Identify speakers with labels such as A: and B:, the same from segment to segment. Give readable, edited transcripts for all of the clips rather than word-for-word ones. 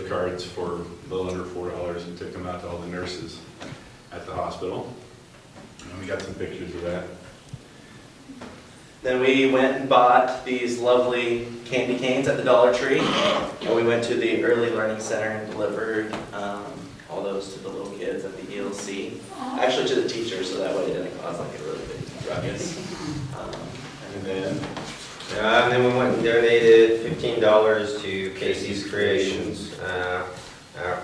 A: gift cards for a little under $4 and took them out to all the nurses at the hospital. And we got some pictures of that.
B: Then we went and bought these lovely candy canes at the Dollar Tree. And we went to the Early Learning Center and delivered all those to the little kids at the ELC. Actually to the teachers, so that way it didn't cause like a really big ruckus.
A: And then
C: And then we went and donated $15 to Casey's Creations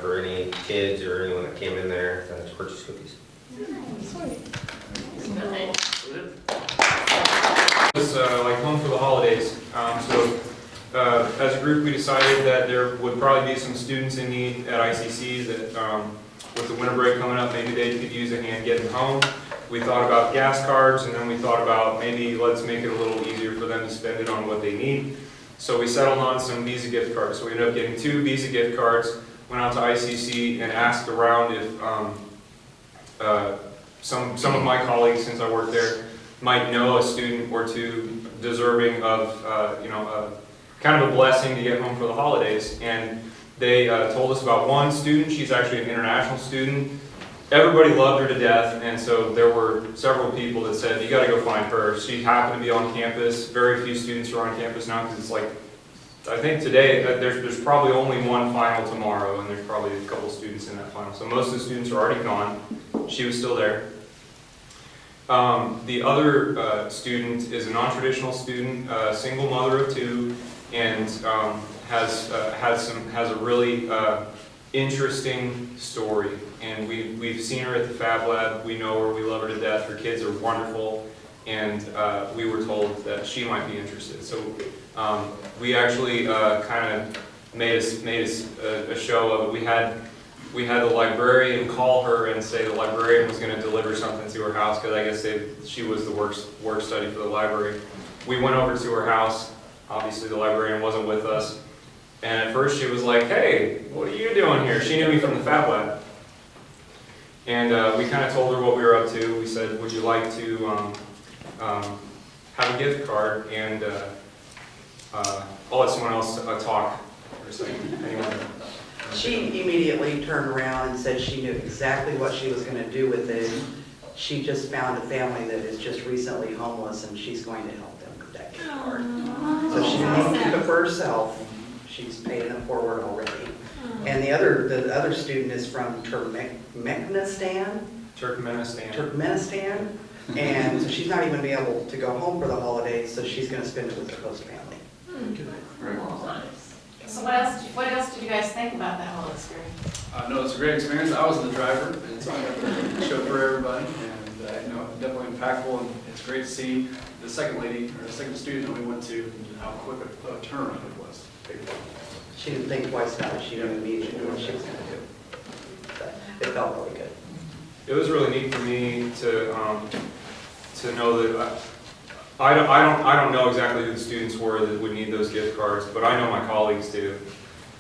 C: for any kids or anyone that came in there to purchase cookies.
D: It was like home for the holidays. As a group, we decided that there would probably be some students in need at ICC that, with the winter break coming up, maybe they could use a hand getting home. We thought about gas cards, and then we thought about maybe let's make it a little easier for them to spend it on what they need. So we settled on some Visa gift cards. So we ended up getting 2 Visa gift cards, went out to ICC and asked around if some of my colleagues, since I work there, might know a student or two deserving of kind of a blessing to get home for the holidays. And they told us about one student. She's actually an international student. Everybody loved her to death, and so there were several people that said, you got to go find her. She happened to be on campus. Very few students are on campus now because it's like, I think today there's probably only one final tomorrow, and there's probably a couple students in that final. So most of the students are already gone. She was still there. The other student is a non-traditional student, single mother of 2, and has a really interesting story. And we've seen her at the Fab Lab. We know her. We love her to death. Her kids are wonderful, and we were told that she might be interested. So we actually kind of made a show of it. We had the librarian call her and say the librarian was going to deliver something to her house because I guess she was the work study for the library. We went over to her house. Obviously, the librarian wasn't with us. And at first she was like, hey, what are you doing here? She knew me from the Fab Lab. And we kind of told her what we were up to. We said, would you like to have a gift card? And I'll let someone else talk for a second. Anyone?
E: She immediately turned around and said she knew exactly what she was going to do with it. She just found a family that is just recently homeless, and she's going to help them with that gift card. So she didn't keep it for herself. She's paying them forward already. And the other student is from Turkmenistan, and so she's not even be able to go home for the holidays, so she's going to spend it with her host family.
F: So what else did you guys think about that whole experience?
G: No, it's a great experience. I was the driver, and so I got to show for everybody, and definitely impactful. And it's great to see the second lady or the second student that we went to, and how quick a turnaround it was.
E: She didn't think twice about it. She knew immediately what she was going to do. But it felt really good.
D: It was really neat for me to know that I don't know exactly who the students were that would need those gift cards, but I know my colleagues do.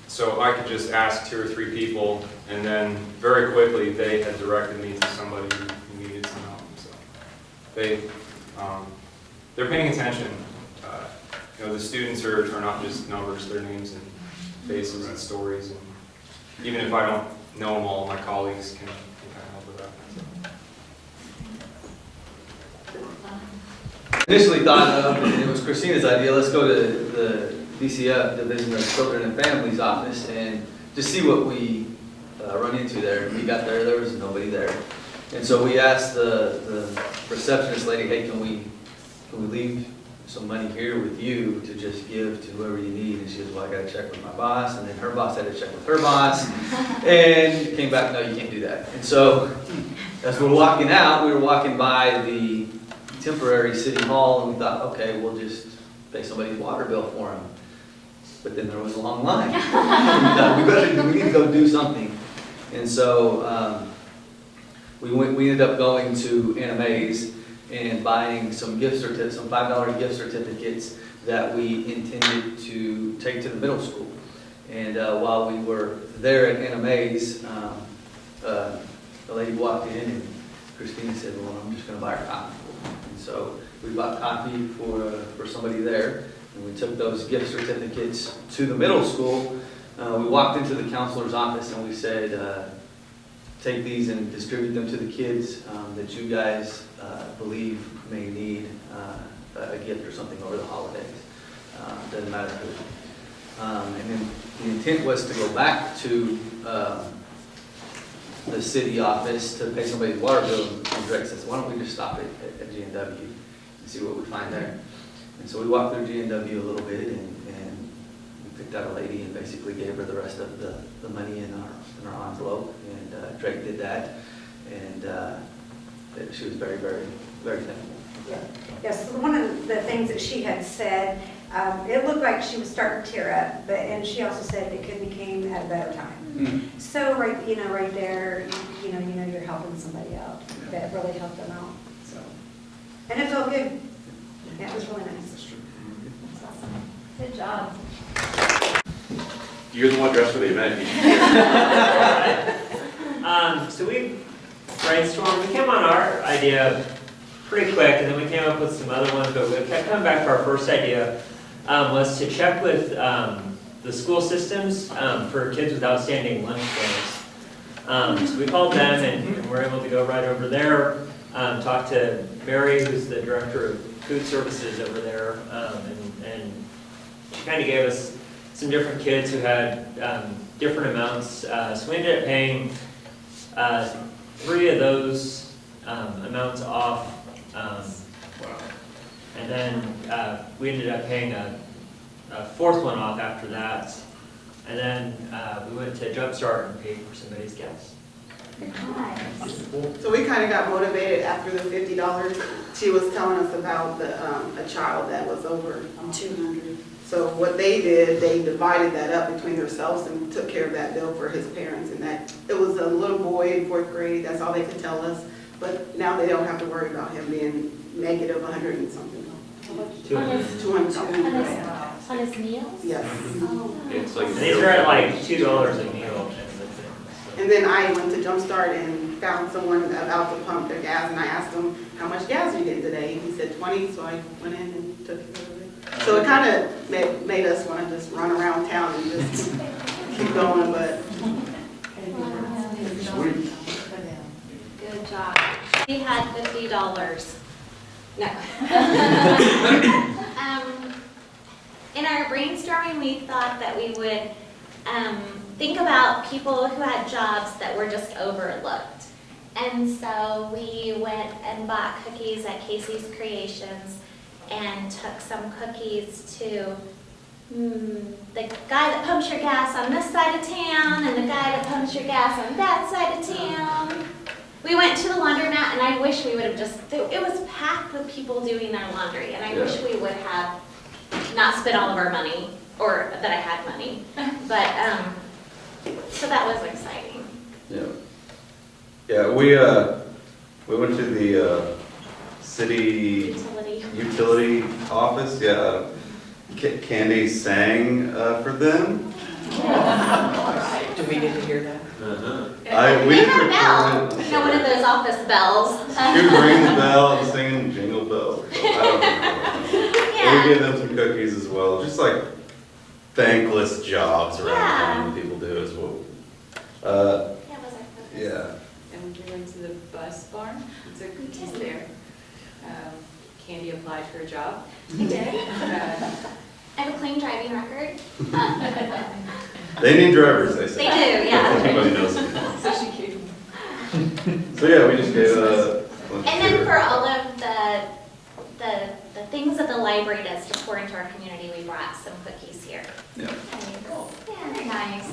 D: So I could just ask 2 or 3 people, and then very quickly they had directed me to somebody who needed some help. So they're paying attention. The students are not just numbers; they're names and faces and stories. And even if I don't know them all, my colleagues can kind of help with that.
H: Initially thought of, and it was Christina's idea, let's go to the DCF, Division of Children and Families office, and just see what we run into there. We got there was nobody there. And so we asked the receptionist lady, hey, can we leave some money here with you to just give to whoever you need? And she was, well, I got to check with my boss, and then her boss had to check with her boss, and came back, no, you can't do that. And so as we were walking out, we were walking by the temporary city hall, and we thought, okay, we'll just pay somebody's water bill for them. But then there was a long line. We thought, we need to go do something. And so we ended up going to Anna Mae's and buying some gift certificates, some $5 gift certificates that we intended to take to the middle school. And while we were there at Anna Mae's, the lady walked in and Christina said, well, I'm just going to buy her coffee. And so we bought coffee for somebody there, and we took those gift certificates to the middle school we walked into the counselor's office and we said, take these and distribute them to the kids that you guys believe may need a gift or something over the holidays. Doesn't matter who. And then the intent was to go back to the city office to pay somebody's water bill, and Greg says, why don't we just stop at G&W and see what we find there. And so we walked through G&W a little bit and we picked out a lady and basically gave her the rest of the money in our envelope, and Drake did that, and she was very, very, very thankful.
I: Yeah. Yes, one of the things that she had said, it looked like she was starting to tear up, and she also said it could be came at a better time.
G: Mm-hmm.
I: So right there, you know you're helping somebody out. That really helped them out. So, and it felt good. Yeah, it was really nice.
G: That's true.
F: That's awesome. Good job.
A: You're the one dressed for the event.
J: So we brainstormed, we came on our idea pretty quick, and then we came up with some other ones, but we kept coming back to our first idea, was to check with the school systems for kids with outstanding lunch days. So we called them, and we're able to go right over there, talk to Mary, who's the director of food services over there, and she kind of gave us some different kids who had different amounts. So we ended up paying 3 of those amounts off, and then we ended up paying a 4th one off after that. And then we went to Jumpstart and paid for somebody's gas.
K: So we kind of got motivated after the $50. She was telling us about a child that was over 200. So what they did, they divided that up between themselves and took care of that bill for his parents. And that it was a little boy in 4th grade. That's all they could tell us. But now they don't have to worry about him being negative 100 and something. 200.
F: On his meals?
K: Yes.
A: It's like
J: And these are at like $2 a meal.
K: And then I went to Jumpstart and found someone about to pump their gas, and I asked him, how much gas are you getting today? He said 20, so I went in and took care of it. So it kind of made us want to just run around town and just keep going, but.
F: Good job.
L: We had $50. No. In our brainstorming, we thought that we would think about people who had jobs that were just overlooked. And so we went and bought cookies at Casey's Creations and took some cookies to the guy that pumps your gas on this side of town and the guy that pumps your gas on that side of town. We went to the laundromat, and I wish we would have just, it was packed with people doing their laundry, and I wish we would have not spent all of our money, or that I had money. But, so that was exciting.
M: Yeah. Yeah, we went to the city utility office. Yeah, Candy sang for them.
E: Do we get to hear that?
M: We
L: They
M: didn't
L: had a bell.
M: record it.
L: You know, one of those office bells.
M: She was ringing the bell and singing jingle bells. So I don't know.
L: Yeah.
M: We gave them some cookies as well, just like thankless jobs around town that people do as well.
L: Yeah, was I
M: Yeah.
N: And we went to the bus barn, it's a cookies there. Candy applied for a job.
L: I did. I have a clean driving record.
M: They need drivers, they say.
L: They do, yeah.
M: Everybody knows.
N: So she came.
M: So yeah, we just gave a bunch
L: And then
M: of
L: for all of the things that the library does to pour into our community, we brought some cookies here.
M: Yeah.
L: Yeah, they're nice.